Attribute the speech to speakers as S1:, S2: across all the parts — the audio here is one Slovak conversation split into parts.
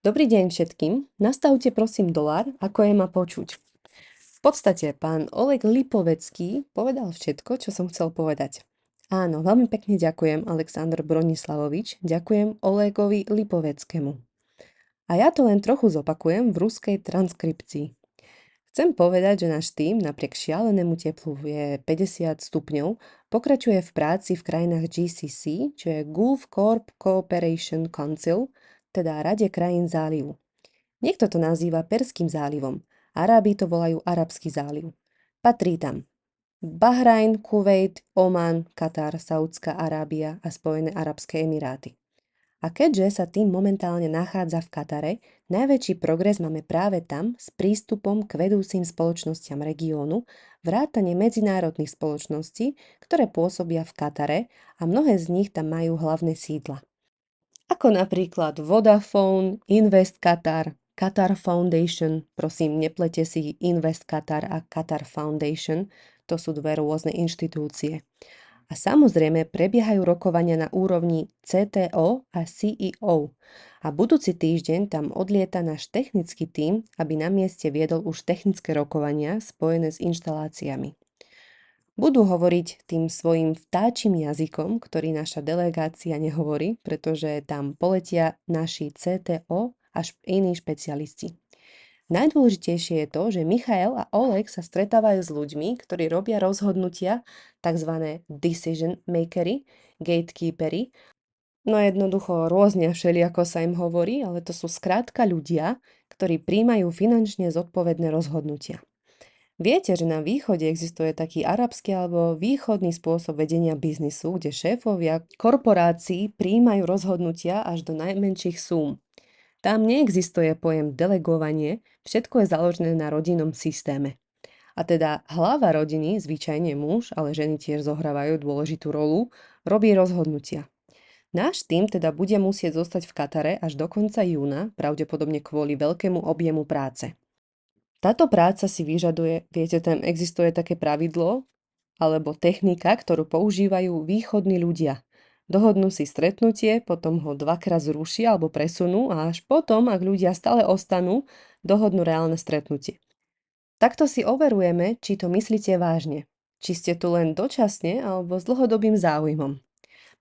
S1: Dobrý deň všetkým. Nastavte prosím dolár, ako je ma počuť. V podstate pán Oleg Lipovecký povedal všetko, čo som chcel povedať. Áno, veľmi pekne ďakujem, Aleksandr Bronislavovič. Ďakujem Olegovi Lipoveckému. A ja to len trochu zopakujem v ruskej transkripcii. Chcem povedať, že náš tým napriek šialenému teplu je 50 stupňov, pokračuje v práci v krajinách GCC, čo je Gulf Corp Cooperation Council, teda Rade krajín zálivu. Niekto to nazýva Perským zálivom. Arábi to volajú Arabský záliv. Patrí tam Bahrajn, Kuvejt, Oman, Katar, Saudská Arábia a Spojené arabské emiráty. A keďže sa tým momentálne nachádza v Katare, najväčší progres máme práve tam s prístupom k vedúcim spoločnostiam regiónu, vrátane medzinárodných spoločností, ktoré pôsobia v Katare a mnohé z nich tam majú hlavné sídla. Ako napríklad Vodafone, Invest Qatar, Qatar Foundation, prosím, neplete si Invest Qatar a Qatar Foundation, to sú dve rôzne inštitúcie. A samozrejme prebiehajú rokovania na úrovni CTO a CEO. A budúci týždeň tam odlieta náš technický tím, aby na mieste viedol už technické rokovania spojené s inštaláciami. Budú hovoriť tým svojim vtáčim jazykom, ktorý naša delegácia nehovorí, pretože tam poletia naši CTO a iní špecialisti. Najdôležitejšie je to, že Michael a Oleg sa stretávajú s ľuďmi, ktorí robia rozhodnutia, tzv. Decision makery, gatekeepery, no jednoducho rôzne všelijako sa im hovorí, ale to sú skrátka ľudia, ktorí príjmajú finančne zodpovedné rozhodnutia. Viete, že na východe existuje taký arabský alebo východný spôsob vedenia biznisu, kde šéfovia korporácií príjmajú rozhodnutia až do najmenších súm. Tam neexistuje pojem delegovanie, všetko je založené na rodinnom systéme. A teda hlava rodiny, zvyčajne muž, ale ženy tiež zohrávajú dôležitú rolu, robí rozhodnutia. Náš tým teda bude musieť zostať v Katare až do konca júna, pravdepodobne kvôli veľkému objemu práce. Táto práca si vyžaduje, viete, tam existuje také pravidlo alebo technika, ktorú používajú východní ľudia. Dohodnú si stretnutie, potom ho dvakrát zrušia alebo presunú a až potom, ak ľudia stále ostanú, dohodnú reálne stretnutie. Takto si overujeme, či to myslíte vážne. Či ste tu len dočasne alebo s dlhodobým záujmom.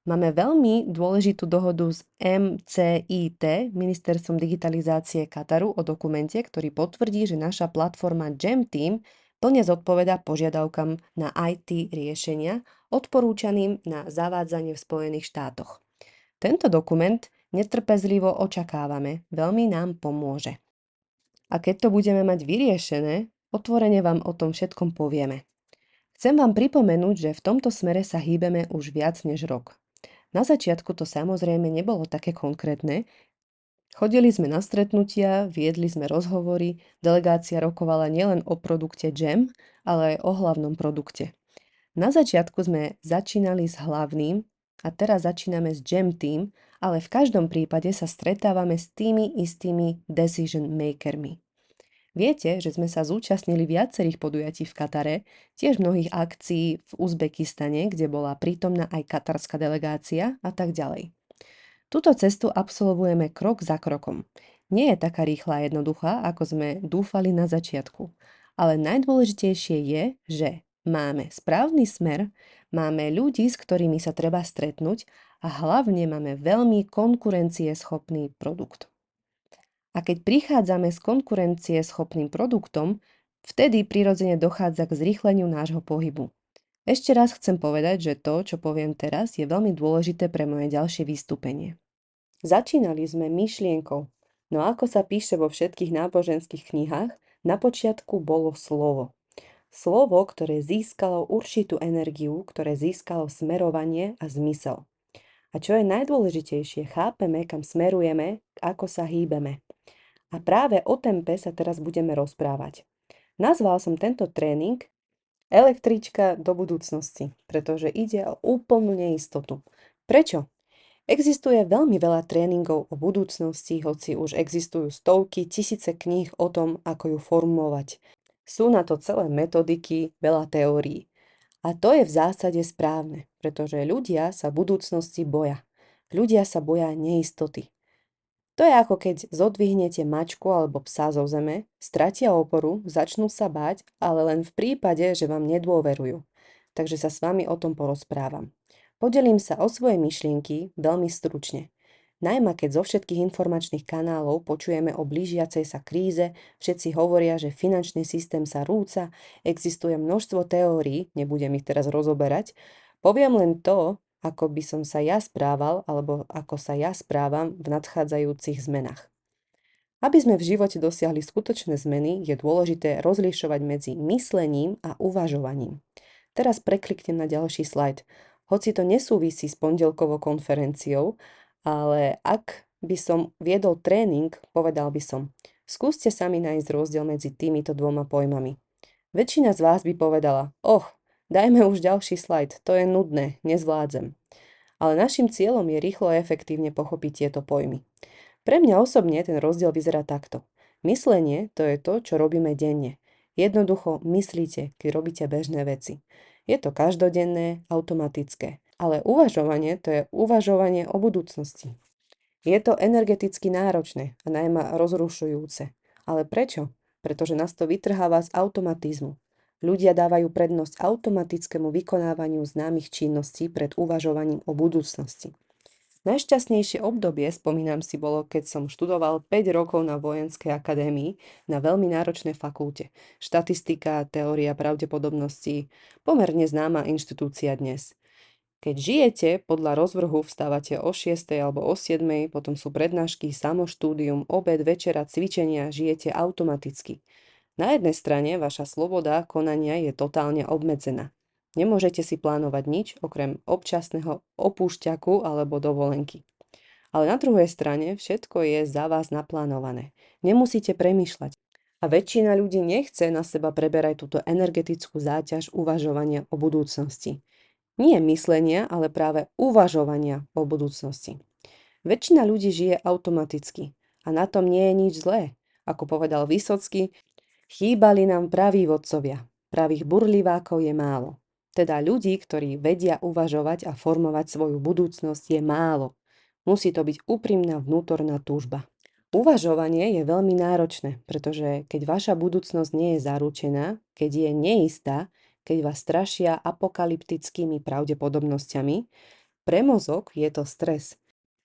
S1: Máme veľmi dôležitú dohodu s MCIT, Ministerstvom digitalizácie Kataru, o dokumente, ktorý potvrdí, že naša platforma GemTeam plne zodpovedá požiadavkám na IT riešenia odporúčaným na zavádzanie v Spojených štátoch. Tento dokument netrpezlivo očakávame, veľmi nám pomôže. A keď to budeme mať vyriešené, otvorene vám o tom všetkom povieme. Chcem vám pripomenúť, že v tomto smere sa hýbeme už viac než rok. Na začiatku to samozrejme nebolo také konkrétne. Chodili sme na stretnutia, viedli sme rozhovory, delegácia rokovala nielen o produkte Gem, ale aj o hlavnom produkte. Na začiatku sme začínali s hlavným a teraz začíname s Gem Team, ale v každom prípade sa stretávame s tými istými decision makermi. Viete, že sme sa zúčastnili viacerých podujatí v Katare, tiež mnohých akcií v Uzbekistane, kde bola prítomná aj katarská delegácia a tak ďalej. Túto cestu absolvujeme krok za krokom. Nie je taká rýchla a jednoduchá, ako sme dúfali na začiatku. Ale najdôležitejšie je, že máme správny smer, máme ľudí, s ktorými sa treba stretnúť a hlavne máme veľmi konkurencieschopný produkt. A keď prichádzame s konkurencieschopným produktom, vtedy prirodzene dochádza k zrýchleniu nášho pohybu. Ešte raz chcem povedať, že to, čo poviem teraz, je veľmi dôležité pre moje ďalšie vystúpenie. Začínali sme myšlienkou, no ako sa píše vo všetkých náboženských knihách, na počiatku bolo slovo. Slovo, ktoré získalo určitú energiu, ktoré získalo smerovanie a zmysel. A čo je najdôležitejšie, chápeme, kam smerujeme, ako sa hýbeme. A práve o tempe sa teraz budeme rozprávať. Nazval som tento tréning Električka do budúcnosti, pretože ide o úplnú neistotu. Prečo? Existuje veľmi veľa tréningov o budúcnosti, hoci už existujú stovky, tisíce kníh o tom, ako ju formulovať. Sú na to celé metodiky, veľa teórií. A to je v zásade správne, pretože ľudia sa budúcnosti boja. Ľudia sa boja neistoty. To je ako keď zodvihnete mačku alebo psa zo zeme, stratia oporu, začnú sa báť, ale len v prípade, že vám nedôverujú. Takže sa s vami o tom porozprávam. Podelím sa o svoje myšlienky veľmi stručne. Najmä keď zo všetkých informačných kanálov počujeme o blížiacej sa kríze, všetci hovoria, že finančný systém sa rúca, existuje množstvo teórií, nebudem ich teraz rozoberať, poviem len to, ako by som sa ja správal, alebo ako sa ja správam v nadchádzajúcich zmenách. Aby sme v živote dosiahli skutočné zmeny, je dôležité rozlišovať medzi myslením a uvažovaním. Teraz prekliknem na ďalší slajd. Hoci to nesúvisí s pondelkovou konferenciou, ale ak by som viedol tréning, povedal by som, skúste sami nájsť rozdiel medzi týmito dvoma pojmami. Väčšina z vás by povedala, dajme už ďalší slajd, to je nudné, nezvládzem. Ale našim cieľom je rýchlo a efektívne pochopiť tieto pojmy. Pre mňa osobne ten rozdiel vyzerá takto. Myslenie to je to, čo robíme denne. Jednoducho myslíte, keď robíte bežné veci. Je to každodenné, automatické. Ale uvažovanie to je uvažovanie o budúcnosti. Je to energeticky náročné a najmä rozrušujúce. Ale prečo? Pretože nás to vytrháva z automatizmu. Ľudia dávajú prednosť automatickému vykonávaniu známych činností pred uvažovaním o budúcnosti. Najšťastnejšie obdobie, spomínam si, bolo, keď som študoval 5 rokov na Vojenskej akadémii na veľmi náročnej fakulte. Štatistika, teória pravdepodobností, pomerne známa inštitúcia dnes. Keď žijete podľa rozvrhu, vstávate o 6 alebo o 7, potom sú prednášky, samoštúdium, obed, večera, cvičenia, žijete automaticky. Na jednej strane vaša sloboda konania je totálne obmedzená. Nemôžete si plánovať nič okrem občasného opúšťaku alebo dovolenky. Ale na druhej strane všetko je za vás naplánované. Nemusíte premýšľať. A väčšina ľudí nechce na seba preberať túto energetickú záťaž uvažovania o budúcnosti. Nie myslenia, ale práve uvažovania o budúcnosti. Väčšina ľudí žije automaticky a na tom nie je nič zlé. Ako povedal Vysocký, chýbali nám praví vodcovia. Pravých burlivákov je málo. Teda ľudí, ktorí vedia uvažovať a formovať svoju budúcnosť, je málo. Musí to byť úprimná vnútorná túžba. Uvažovanie je veľmi náročné, pretože keď vaša budúcnosť nie je zaručená, keď je neistá, keď vás strašia apokalyptickými pravdepodobnosťami, pre mozog je to stres.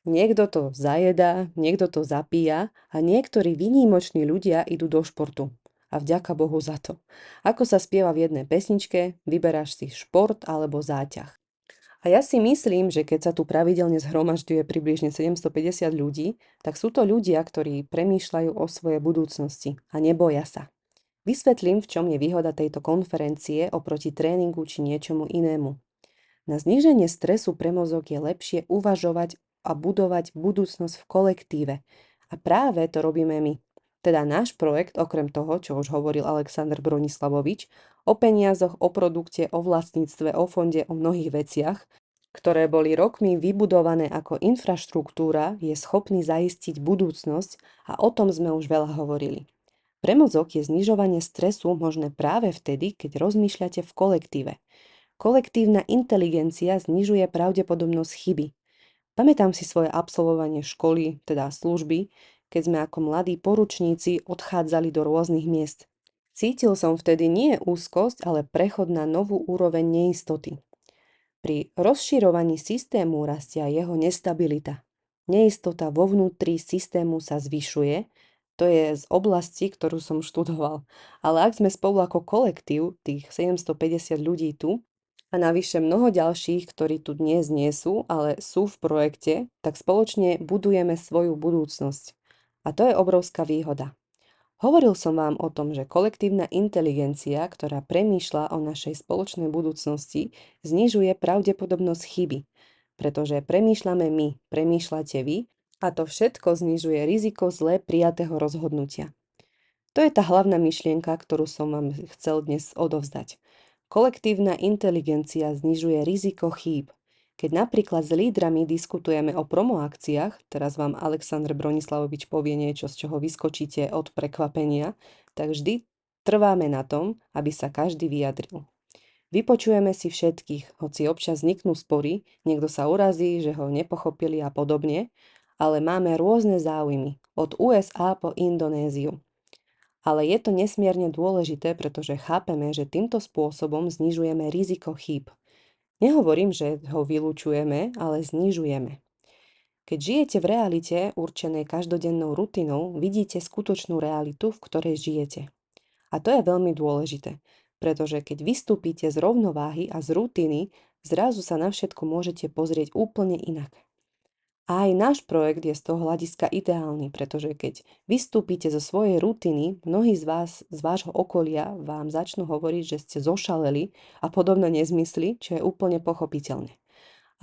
S1: Niekto to zajedá, niekto to zapíja a niektorí výnimoční ľudia idú do športu. A vďaka Bohu za to. Ako sa spieva v jednej pesničke, vyberáš si šport alebo záťah. A ja si myslím, že keď sa tu pravidelne zhromažďuje približne 750 ľudí, tak sú to ľudia, ktorí premýšľajú o svojej budúcnosti a neboja sa. Vysvetlím, v čom je výhoda tejto konferencie oproti tréningu či niečomu inému. Na zníženie stresu pre mozog je lepšie uvažovať a budovať budúcnosť v kolektíve. A práve to robíme my. Teda náš projekt, okrem toho, čo už hovoril Alexander Bronislavovič, o peniazoch, o produkte, o vlastníctve, o fonde, o mnohých veciach, ktoré boli rokmi vybudované ako infraštruktúra, je schopný zaistiť budúcnosť a o tom sme už veľa hovorili. Pre mozog je znižovanie stresu možné práve vtedy, keď rozmýšľate v kolektíve. Kolektívna inteligencia znižuje pravdepodobnosť chyby. Pamätám si svoje absolvovanie školy, teda služby, keď sme ako mladí poručníci odchádzali do rôznych miest. Cítil som vtedy nie úzkosť, ale prechod na novú úroveň neistoty. Pri rozširovaní systému rastia jeho nestabilita. Neistota vo vnútri systému sa zvyšuje, to je z oblasti, ktorú som študoval. Ale ak sme spolu ako kolektív, tých 750 ľudí tu, a navyše mnoho ďalších, ktorí tu dnes nie sú, ale sú v projekte, tak spoločne budujeme svoju budúcnosť. A to je obrovská výhoda. Hovoril som vám o tom, že kolektívna inteligencia, ktorá premýšľa o našej spoločnej budúcnosti, znižuje pravdepodobnosť chyby, pretože premýšľame my, premýšľate vy a to všetko znižuje riziko zle prijatého rozhodnutia. To je tá hlavná myšlienka, ktorú som vám chcel dnes odovzdať. Kolektívna inteligencia znižuje riziko chýb. Keď napríklad s lídrami diskutujeme o promoakciách, teraz vám Alexander Bronislavovič povie niečo, z čoho vyskočíte od prekvapenia, tak vždy trváme na tom, aby sa každý vyjadril. Vypočujeme si všetkých, hoci občas vzniknú spory, niekto sa urazí, že ho nepochopili a podobne, ale máme rôzne záujmy, od USA po Indonéziu. Ale je to nesmierne dôležité, pretože chápeme, že týmto spôsobom znižujeme riziko chýb. Nehovorím, že ho vylučujeme, ale znižujeme. Keď žijete v realite určenej každodennou rutinou, vidíte skutočnú realitu, v ktorej žijete. A to je veľmi dôležité, pretože keď vystúpite z rovnováhy a z rutiny, zrazu sa na všetko môžete pozrieť úplne inak. A aj náš projekt je z toho hľadiska ideálny, pretože keď vystúpite zo svojej rutiny, mnohí z vás, z vášho okolia vám začnú hovoriť, že ste zošaleli a podobné nezmysly, čo je úplne pochopiteľné.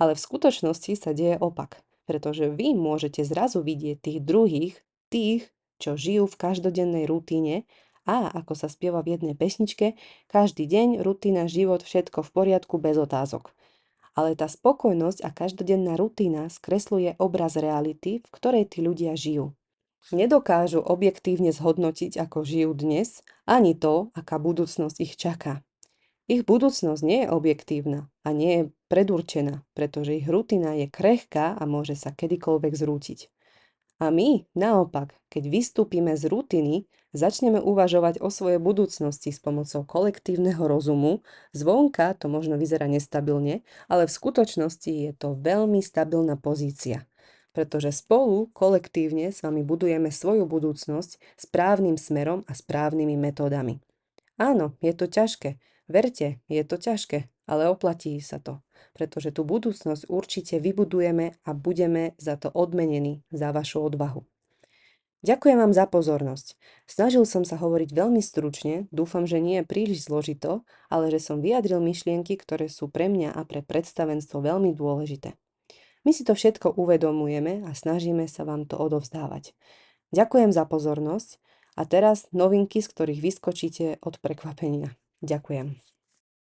S1: Ale v skutočnosti sa deje opak, pretože vy môžete zrazu vidieť tých druhých, tých, čo žijú v každodennej rutíne a, ako sa spieva v jednej pesničke, každý deň, rutina, život, všetko v poriadku, bez otázok. Ale tá spokojnosť a každodenná rutina skresľuje obraz reality, v ktorej tí ľudia žijú. Nedokážu objektívne zhodnotiť, ako žijú dnes, ani to, aká budúcnosť ich čaká. Ich budúcnosť nie je objektívna a nie je predurčená, pretože ich rutina je krehká a môže sa kedykoľvek zrútiť. A my, naopak, keď vystúpime z rutiny, začneme uvažovať o svojej budúcnosti s pomocou kolektívneho rozumu. Zvonka to možno vyzerá nestabilne, ale v skutočnosti je to veľmi stabilná pozícia. Pretože spolu, kolektívne s vami budujeme svoju budúcnosť správnym smerom a správnymi metódami. Áno, je to ťažké. Verte, je to ťažké, ale oplatí sa to, pretože tú budúcnosť určite vybudujeme a budeme za to odmenení, za vašu odvahu. Ďakujem vám za pozornosť. Snažil som sa hovoriť veľmi stručne, dúfam, že nie je príliš zložito, ale že som vyjadril myšlienky, ktoré sú pre mňa a pre predstavenstvo veľmi dôležité. My si to všetko uvedomujeme a snažíme sa vám to odovzdávať. Ďakujem za pozornosť a teraz novinky, z ktorých vyskočíte od prekvapenia. Ďakujem.